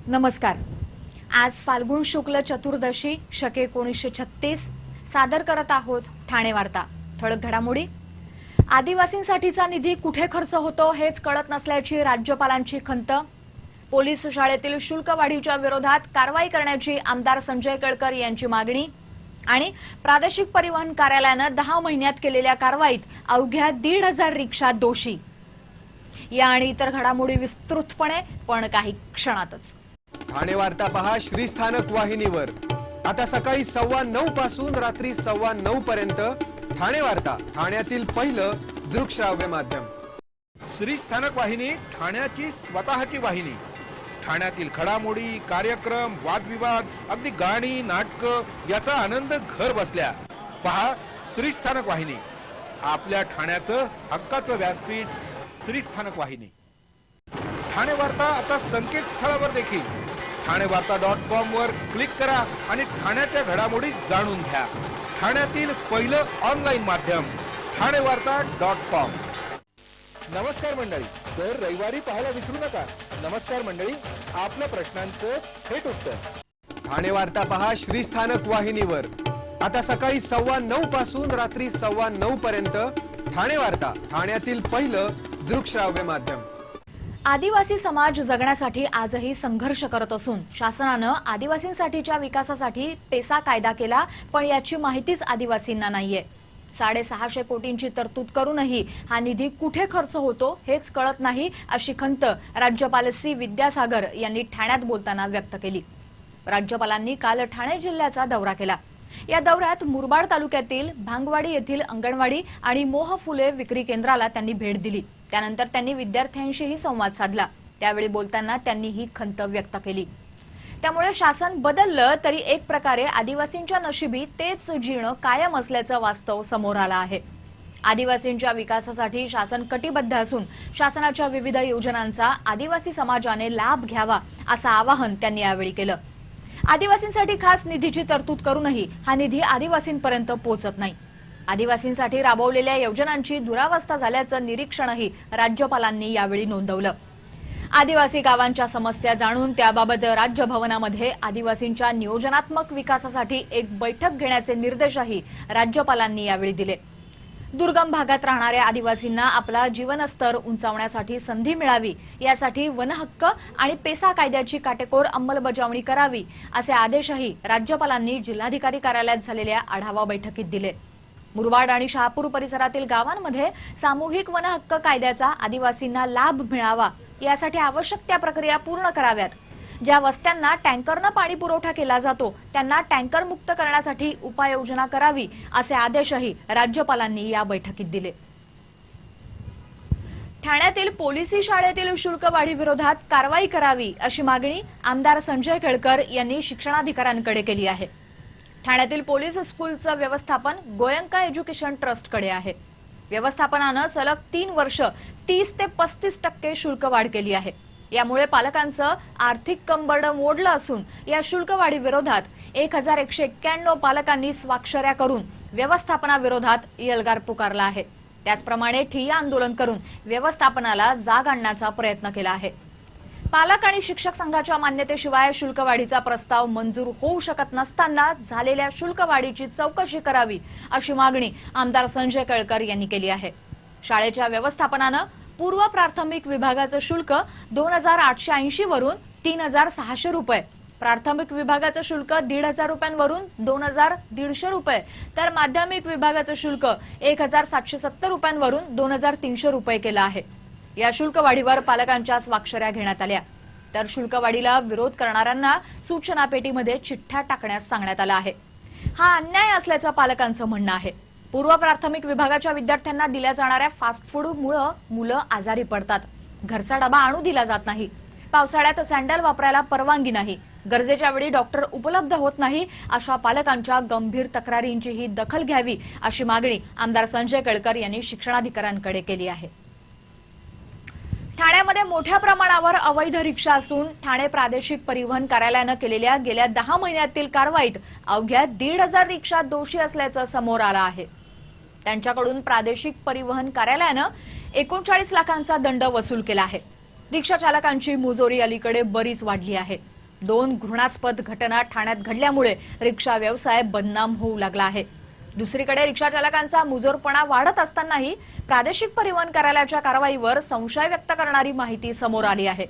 नमस्कार। आज फाल्गुन शुक्ल चतुर्दशी शके 1936 सादर करत आहोत ठाणे वार्ता। ठळक घडामोडी। आदिवासींसाठीचा निधी कुठे खर्च होतो हेच कळत नसल्याची राज्यपालांची खंत। पोलीस शाळेतील शुल्क वाढीच्या विरोधात कारवाई करण्याची आमदार संजय केळकर यांची मागणी। आणि प्रादेशिक परिवहन कार्यालयाने 10 महिन्यात केलेल्या कारवाईत अवघ्या 1,500 रिक्षा दोषी। या आणि इतर घडामोडी विस्तृतपणे पण काही क्षणातच। ठाणे वार्ता पहा श्रीस्थानक वाहिनीवर। आता सकाळी 9:15 पासून रात्री 9:15 पर्यंत ठाणे वार्ता, ठाण्यातील पहिलं दृकश्राव्य माध्यम। श्रीस्थानक वाहिनी ठाण्याची स्वतःची वाहिनी। ठाण्यातील घडामोडी, कार्यक्रम, वादविवाद, अगदी गाणी, नाटक याचा आनंद घर बसल्या पहा श्रीस्थानक वाहिनी। आपल्या ठाण्याचं हक्काचं व्यासपीठ श्रीस्थानक वाहिनी। ठाणे वार्ता आता संकेतस्थळावर देखील ठाणेवार्ता.com वर क्लिक करा आणि ठाण्याच्या घडामोडी जाणून घ्या। ठाण्यातील पहिलं ऑनलाईन माध्यम ठाणेवार्ता.com। नमस्कार मंडळी, दर रविवारी पाहायला विसरू नका। नमस्कार मंडळी, आपल्या प्रश्नांचं थेट उत्तर। ठाणे वार्ता पहा श्रीस्थानक वाहिनीवर। आता सकाळी 9:15 पासून रात्री 9:15 पर्यंत ठाणे वार्ता, ठाण्यातील पहिलं दृकश्राव्य माध्यम। आदिवासी समाज जगण्यासाठी आजही संघर्ष करत असून शासनानं आदिवासींसाठीच्या विकासासाठी पेसा कायदा केला, पण याची माहितीच आदिवासींना नाहीये। 650 कोटींची तरतूद करूनही हा निधी कुठे खर्च होतो हेच कळत नाही, अशी खंत राज्यपाल सी विद्यासागर यांनी ठाण्यात बोलताना व्यक्त केली। राज्यपालांनी काल ठाणे जिल्ह्याचा दौरा केला। या दौऱ्यात मुरबाड तालुक्यातील भांगवाडी येथील अंगणवाडी आणि मोह फुले विक्री केंद्राला त्यांनी भेट दिली। त्यानंतर त्यांनी विद्यार्थ्यांशीही संवाद साधला। त्यावेळी बोलताना त्यांनी ही खंत व्यक्त केली। त्यामुळे शासन बदललं तरी एक प्रकारे आदिवासींच्या नशिबी तेच जीणं कायम असल्याचं वास्तव समोर आलं आहे। आदिवासींच्या विकासासाठी शासन कटिबद्ध असून शासनाच्या विविध योजनांचा आदिवासी समाजाने लाभ घ्यावा असं आवाहन त्यांनी यावेळी केलं। आदिवासींसाठी खास निधीची तरतूद करूनही हा निधी आदिवासींपर्यंत पोहोचत नाही। आदिवासींसाठी राबवलेल्या योजनांची दुरावस्था झाल्याचं निरीक्षणही राज्यपालांनी यावेळी नोंदवलं। आदिवासी गावांच्या समस्या जाणून त्याबाबत राज्यभवनामध्ये आदिवासींच्या नियोजनात्मक विकासासाठी एक बैठक घेण्याचे निर्देशही राज्यपालांनी यावेळी दिले। दुर्गम भागात राहणाऱ्या आदिवासींना आपला जीवनस्तर उंचावण्यासाठी संधी मिळावी यासाठी वनहक्क आणि पेसा कायद्याची काटेकोर अंमलबजावणी करावी असे आदेशही राज्यपालांनी जिल्हाधिकारी कार्यालयात झालेल्या आढावा बैठकीत दिले। मुरबाड आणि शहापूर परिसरातील गावांमध्ये सामूहिक वनहक्क कायद्याचा आदिवासींना लाभ मिळावा यासाठी आवश्यक त्या प्रक्रिया पूर्ण कराव्यात। ज्या वस्त्यांना टँकरनं पाणी पुरवठा केला जातो त्यांना टँकर मुक्त करण्यासाठी उपाययोजना करावी असे आदेशही राज्यपालांनी या बैठकीत दिले। ठाण्यातील पोलिसी शाळेतील शुल्क वाढीविरोधात कारवाई करावी अशी मागणी आमदार संजय केळकर यांनी शिक्षणाधिकाऱ्यांकडे केली आहे। ठाण्यातील पोलीस स्कूलचं व्यवस्थापन गोयंका एज्युकेशन ट्रस्टकडे आहे। व्यवस्थापनानं सलग 3 वर्ष 30 ते 35% शुल्क वाढ केली आहे। यामुळे पालकांचं आर्थिक कंबरड मोडलं असून या शुल्क वाढीविरोधात 1191 पालकांनी स्वाक्षऱ्या करून व्यवस्थापनाविरोधात एल्गार पुकारला आहे। त्याचप्रमाणे ठिय्या आंदोलन करून व्यवस्थापनाला जाग आणण्याचा प्रयत्न केला आहे। पालक आणि शिक्षक संघाच्या मान्यतेशिवाय शुल्क वाढीचा प्रस्ताव मंजूर होऊ शकत नसताना झालेल्या शुल्क वाढीची चौकशी करावी अशी मागणी आमदार संजय केळकर यांनी केली आहे। शाळेच्या व्यवस्थापनानं पूर्व प्राथमिक विभागाचं शुल्क 2,880 वरून 3,600 रुपये, प्राथमिक विभागाचं शुल्क 1,500 रुपयांवरून 2,150 रुपये, तर माध्यमिक विभागाचं शुल्क 1,770 रुपयांवरून 2,300 रुपये केलं आहे। या शुल्क वाढीवर पालकांच्या स्वाक्षऱ्या घेण्यात आल्या। तर शुल्क वाढीला विरोध करणाऱ्यांना सूचना पेटीमध्ये चिठ्ठ्या टाकण्यास सांगण्यात आलं आहे। हा अन्याय असल्याचं पालकांचं म्हणणं आहे। पूर्व प्राथमिक विभागाच्या विद्यार्थ्यांना दिल्या जाणाऱ्या फास्ट फूडमुळे मुलं आजारी पडतात। घरचा डबा आणू दिला जात नाही। पावसाळ्यात सँडल वापरायला परवानगी नाही। गरजेच्या वेळी डॉक्टर उपलब्ध होत नाही। अशा पालकांच्या गंभीर तक्रारींचीही दखल घ्यावी अशी मागणी आमदार संजय केळकर यांनी शिक्षणाधिकाऱ्यांकडे केली आहे। ठाण्यामध्ये मोठ्या प्रमाणावर अवैध रिक्षा असून ठाणे प्रादेशिक परिवहन कार्यालयानं केलेल्या गेल्या 10 महिन्यातील कारवाईत अवघ्या 1,500 रिक्षा दोषी असल्याचं समोर आलं आहे। त्यांच्याकडून प्रादेशिक परिवहन कार्यालयानं 39 लाखांचा दंड वसूल केला आहे। रिक्षा चालकांची मुजोरी अलीकडे बरीच वाढली आहे। दोन घृणास्पद घटना ठाण्यात घडल्यामुळे रिक्षा व्यवसाय बदनाम होऊ लागला आहे. दुसरीकडे रिक्षा चालकांचा मुजोरपणा वाढत असतानाही प्रादेशिक परिवहन कार्यालयाच्या कारवाईवर संशय व्यक्त करणारी माहिती समोर आली आहे.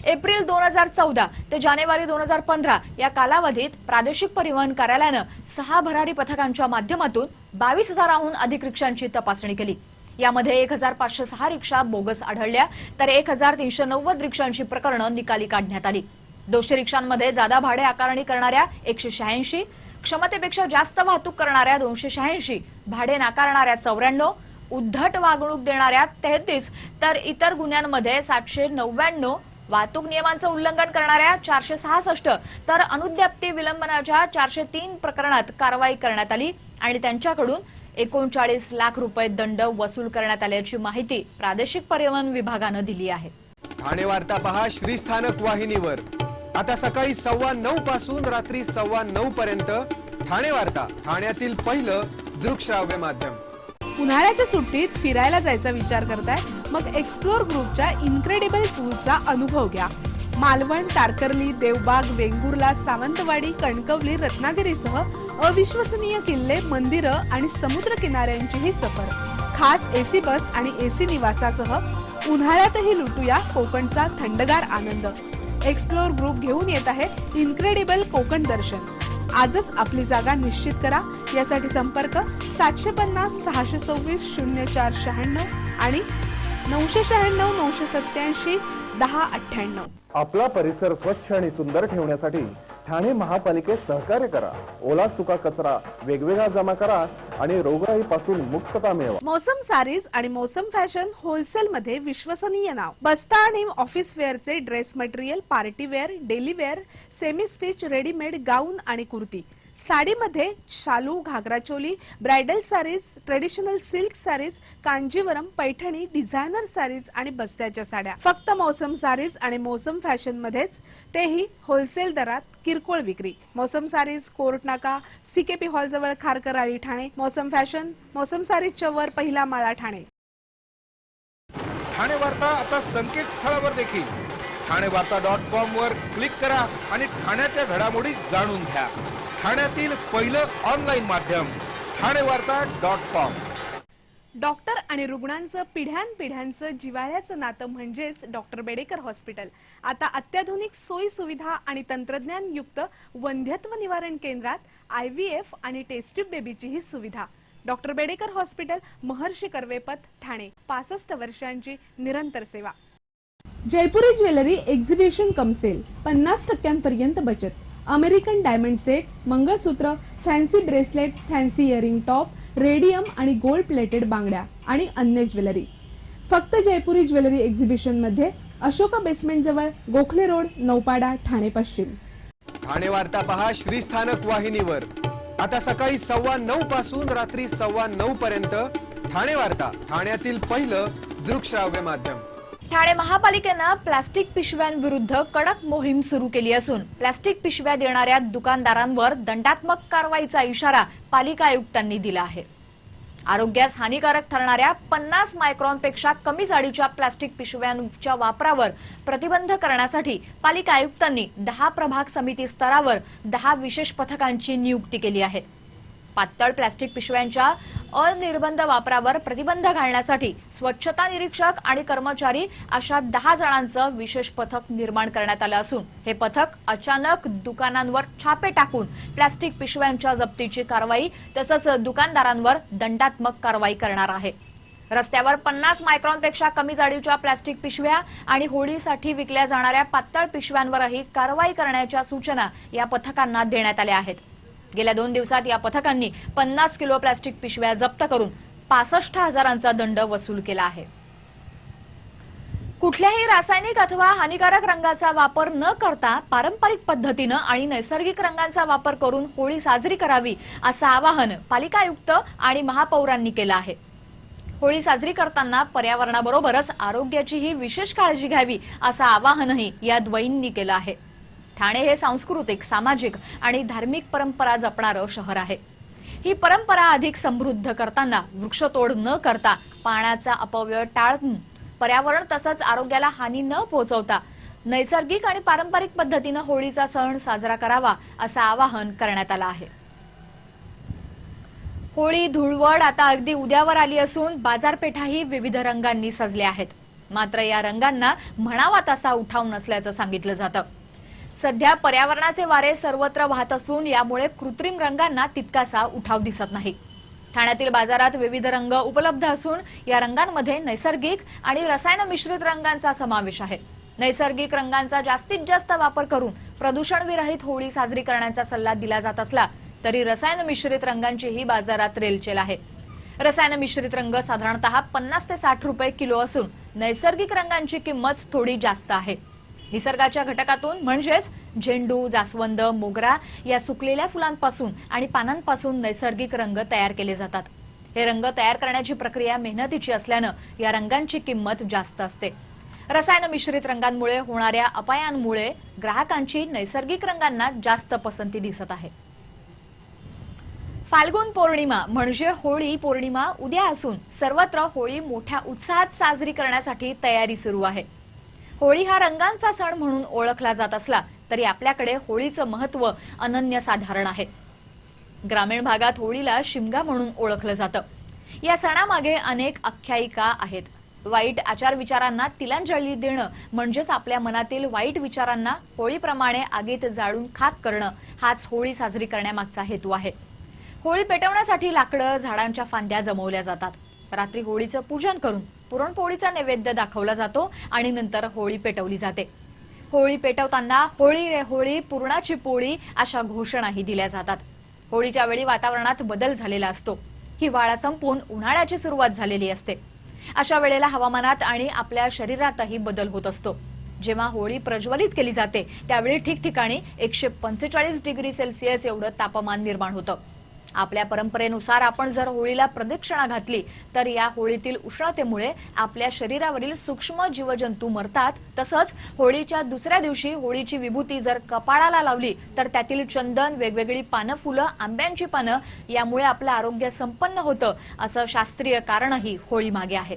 एप्रिल 2014 ते जानेवारी 2015 या कालावधीत प्रादेशिक परिवहन कार्यालयानं 6 भरारी पथकांच्या माध्यमातून 22,000हून अधिक रिक्षांची तपासणी केली. यामध्ये 1,506 रिक्षा बोगस आढळल्या तर 1,390 रिक्षांची प्रकरणं निकाली काढण्यात आली. दोषी रिक्षांमध्ये जादा भाडे आकारणी करणाऱ्या 186, क्षमतेपेक्षा जास्त वाहतूक करणाऱ्या 286, भाडे नाकारणाऱ्या 94, उद्धट वागणूक देणाऱ्या 33 तर इतर गुन्ह्यांमध्ये 799, वाहतूक नियमांचं उल्लंघन करणाऱ्या 466 तर अनुज्ञप्ती विलंबनाच्या 403 प्रकरणात कारवाई करण्यात आली आणि त्यांच्याकडून 39 लाख रुपये दंड वसूल करण्यात आल्याची माहिती प्रादेशिक परिवहन विभागानं दिली आहे. ठाणे वार्ता पहा श्रीस्थानक वाहिनीवर. आता सकाळी 9:15 पासून रात्री 9:15 पर्यंत ठाणे वार्ता, ठाण्यातील पहिलं दृकश्राव्य माध्यम. उन्हाळ्याच्या सुट्टीत फिरायला जायचा विचार करताय? मग एक्सप्लोर ग्रुपच्या इन्क्रेडिबल टूरचा अनुभव घ्या. मालवण, तारकर्ली, देवबाग, वेंगुर्ला, सावंतवाडी, कणकवली, रत्नागिरीसह अविश्वसनीय किल्ले, मंदिरं आणि समुद्र किनाऱ्यांची ही सफर. खास एसी बस आणि एसी निवासासह उन्हाळ्यातही लुटूया कोकणचा थंडगार आनंद. एक्सप्लोर ग्रुप घेऊन येत आहे इन्क्रेडिबल कोकण दर्शन. आजच आपली जागा निश्चित करा. यासाठी संपर्क 750 626 0496 आणि 996 987 1098. आपला परिसर स्वच्छ आणि सुंदर ठेवण्यासाठी ठाणे महापालिकेत सहकार्य करा. ओला सुका कचरा वेगवेगळा जमा करा आणि रोगराईपासून मुक्तता मिळवा. मौसम सारीज आणि मौसम फॅशन होलसेल मध्ये विश्वसनीय नाव. बस्ता आणि ऑफिस वेअरचे dress material, party wear, daily wear, semi stitch, readymade gown आणि कुर्ती. साडीमध्ये शालू, ghagra choli, bridal sarees, traditional silk sarees, Kanjeevaram, Paithani, designer sarees आणि बस्त्याच्या साड्या. फक्त मौसम साडीज आणि मौसम फॅशन मध्येच, तेही होलसेल दरात किरकोळ विक्री. मौसम साडीज, कोर्ट नाका, सीकेपी हॉल जवळ, खारकर आळी, ठाणे. मौसम फॅशन, मौसम साडीजच्या वर, पहिला माळा, ठाणे. ठाणे वार्ता आता संकेतस्थळावर देखील ठाणेवार्ता.com वर क्लिक करा आणि ठाण्याच्या घडामोडी जाणून घ्या. ठाण्यातील पहिलं ऑनलाईन माध्यम ठाणेवार्ता.com. डॉक्टर आणि रुग्णांचं पिढ्यानपिढ्यांचं जिव्हाळ्याचं नातं म्हणजेच डॉक्टर बेडेकर हॉस्पिटल. आता अत्याधुनिक सोयी सुविधा आणि तंत्रज्ञान युक्त वंध्यत्व निवारण केंद्रात IVF आणि टेस्ट ट्यूब बेबीची ही सुविधा. Doctor Bedekar hospital, Maharshi Karvepath, Thane. 65 वर्षांची निरंतर सेवा. Jaipuri jewellery exhibition cum sale. 50% बचत. American diamond sets, mangalsutra, fancy bracelet, fancy earring top, radium आणि गोल्ड प्लेटेड बांगड्या आणि अन्य ज्वेलरी. फक्त जयपुरी ज्वेलरी एक्झिबिशन मध्ये, अशोका बेसमेंट जवळ, गोखले रोड, नौपाडा, ठाणे पश्चिम. ठाणे वार्ता पहा श्रीस्थानक वाहिनीवर. आता सकाळी 9:15 पासून रात्री 9:15 पर्यंत ठाणे वार्ता, ठाण्यातील पहिलं दृकश्राव्य माध्यम. ठाणे महापालिकेनं प्लास्टिक पिशव्यांविरुद्ध कडक मोहीम सुरू केली असून प्लास्टिक पिशव्या देणाऱ्या दुकानदारांवर दंडात्मक कारवाईचा इशारा पालिका आयुक्तांनी दिला आहे. आरोग्यास हानिकारक ठरणाऱ्या 50 मायक्रॉनपेक्षा कमी जाडीच्या प्लास्टिक पिशव्यांच्या वापरावर प्रतिबंध करण्यासाठी पालिका आयुक्तांनी 10 प्रभाग समिती स्तरावर 10 विशेष पथकांची नियुक्ती केली आहे. पातळ प्लास्टिक पिशव्यांच्या अनिर्बंध वापरावर प्रतिबंध घालण्यासाठी स्वच्छता निरीक्षक आणि कर्मचारी अशा 10 जणांचं विशेष पथक निर्माण करण्यात आलं असून हे पथक अचानक दुकानांवर छापे टाकून प्लास्टिक पिशव्यांच्या जप्तीची कारवाई तसंच दुकानदारांवर दंडात्मक कारवाई करणार आहे. रस्त्यावर 50 मायक्रॉनपेक्षा कमी जाडीच्या प्लास्टिक पिशव्या आणि होळीसाठी विकल्या जाणाऱ्या पातळ पिशव्यांवरही कारवाई करण्याच्या सूचना या पथकांना देण्यात आल्या आहेत. गेल्या 2 दिवसात या पथकांनी 50 किलो प्लास्टिक पिशव्या जप्त करून 65,000चा दंड वसूल केला आहे. कुठल्याही रासायनिक अथवा हानिकारक रंगाचा वापर न करता पारंपरिक पद्धतीनं आणि नैसर्गिक रंगांचा वापर करून होळी साजरी करावी असं आवाहन पालिका आयुक्त आणि महापौरांनी केलं आहे. होळी साजरी करताना पर्यावरणाबरोबरच आरोग्याचीही विशेष काळजी घ्यावी असं आवाहनही या द्वयींनी केलं आहे. ठाणे हे सांस्कृतिक, सामाजिक आणि धार्मिक परंपरा जपणारं शहर आहे. ही परंपरा अधिक समृद्ध करताना वृक्षतोड न करता, पाण्याचा अपव्यय टाळून, पर्यावरण तसंच आरोग्याला हानी न पोहोचवता नैसर्गिक आणि पारंपरिक पद्धतीनं होळीचा सण साजरा करावा असं आवाहन करण्यात आलं आहे. होळी धुळवड आता अगदी उद्यावर आली असून बाजारपेठाही विविध रंगांनी सजल्या आहेत. मात्र या रंगांना म्हणावा तसा उठाव नसल्याचं सांगितलं जातं. सध्या पर्यावरणाचे वारे सर्वत्र वाहत असून यामुळे कृत्रिम रंगांना तितकासा उठाव दिसत नाही. ठाण्यातील बाजारात विविध रंग उपलब्ध असून या रंगांमध्ये नैसर्गिक आणि रसायन मिश्रित रंगांचा समावेश आहे. नैसर्गिक रंगांचा जास्तीत जास्त वापर करून प्रदूषणविरहित होळी साजरी करण्याचा सल्ला दिला जात असला तरी रसायन मिश्रित रंगांचीही बाजारात रेलचेल आहे. रसायन मिश्रित रंग साधारणतः 50 ते 60 रुपये किलो असून नैसर्गिक रंगांची किंमत थोडी जास्त आहे. निसर्गाच्या घटकातून म्हणजेच झेंडू, जास्वंद, मोगरा या सुकलेल्या फुलांपासून आणि पानांपासून नैसर्गिक रंग तयार केले जातात. हे रंग तयार करण्याची प्रक्रिया मेहनतीची असल्यानं या रंगांची किंमत जास्त असते. रसायन मिश्रित रंगांमुळे होणाऱ्या अपायांमुळे ग्राहकांची नैसर्गिक रंगांना जास्त पसंती दिसत आहे. फाल्गुन पौर्णिमा म्हणजे होळी पौर्णिमा उद्या असून सर्वत्र होळी मोठ्या उत्साहात साजरी करण्यासाठी तयारी सुरू आहे. होळी हा रंगांचा सण म्हणून ओळखला जात असला तरी आपल्याकडे होळीचं महत्त्व अनन्यसाधारण आहे. ग्रामीण भागात होळीला शिमगा म्हणून ओळखलं जातं. या सणामागे अनेक आख्यायिका आहेत. वाईट आचार विचारांना तिलांजली देणं म्हणजेच आपल्या मनातील वाईट विचारांना होळीप्रमाणे आगीत जाळून खाक करणं हाच होळी साजरी करण्यामागचा हेतू आहे. होळी पेटवण्यासाठी लाकडं, झाडांच्या फांद्या जमवल्या जातात. रात्री होळीचं पूजन करून पुरणपोळीचा नैवेद्य दाखवला जातो आणि नंतर होळी पेटवली जाते. होळी पेटवताना होळी रे होळी पुरणाची पोळी अशा घोषणाही दिल्या जातात. होळीच्या वेळी वातावरणात बदल झालेला असतो. हिवाळा संपून उन्हाळ्याची सुरुवात झालेली असते. अशा वेळेला हवामानात आणि आपल्या शरीरातही बदल होत असतो. जेव्हा होळी प्रज्वलित केली जाते त्यावेळी ठिकठिकाणी 145 डिग्री सेल्सिअस एवढं तापमान निर्माण होतं. आपल्या परंपरेनुसार आपण जर होळीला प्रदक्षिणा घातली तर या होळीतील उष्णतेमुळे आपल्या शरीरावरील सूक्ष्म जीवजंतू मरतात. तसंच होळीच्या दुसऱ्या दिवशी होळीची विभूती जर कपाळाला लावली तर त्यातील चंदन, वेगवेगळी पानं, फुलं, आंब्यांची पानं यामुळे आपलं आरोग्य संपन्न होतं असं शास्त्रीय कारणही होळी मागे आहे.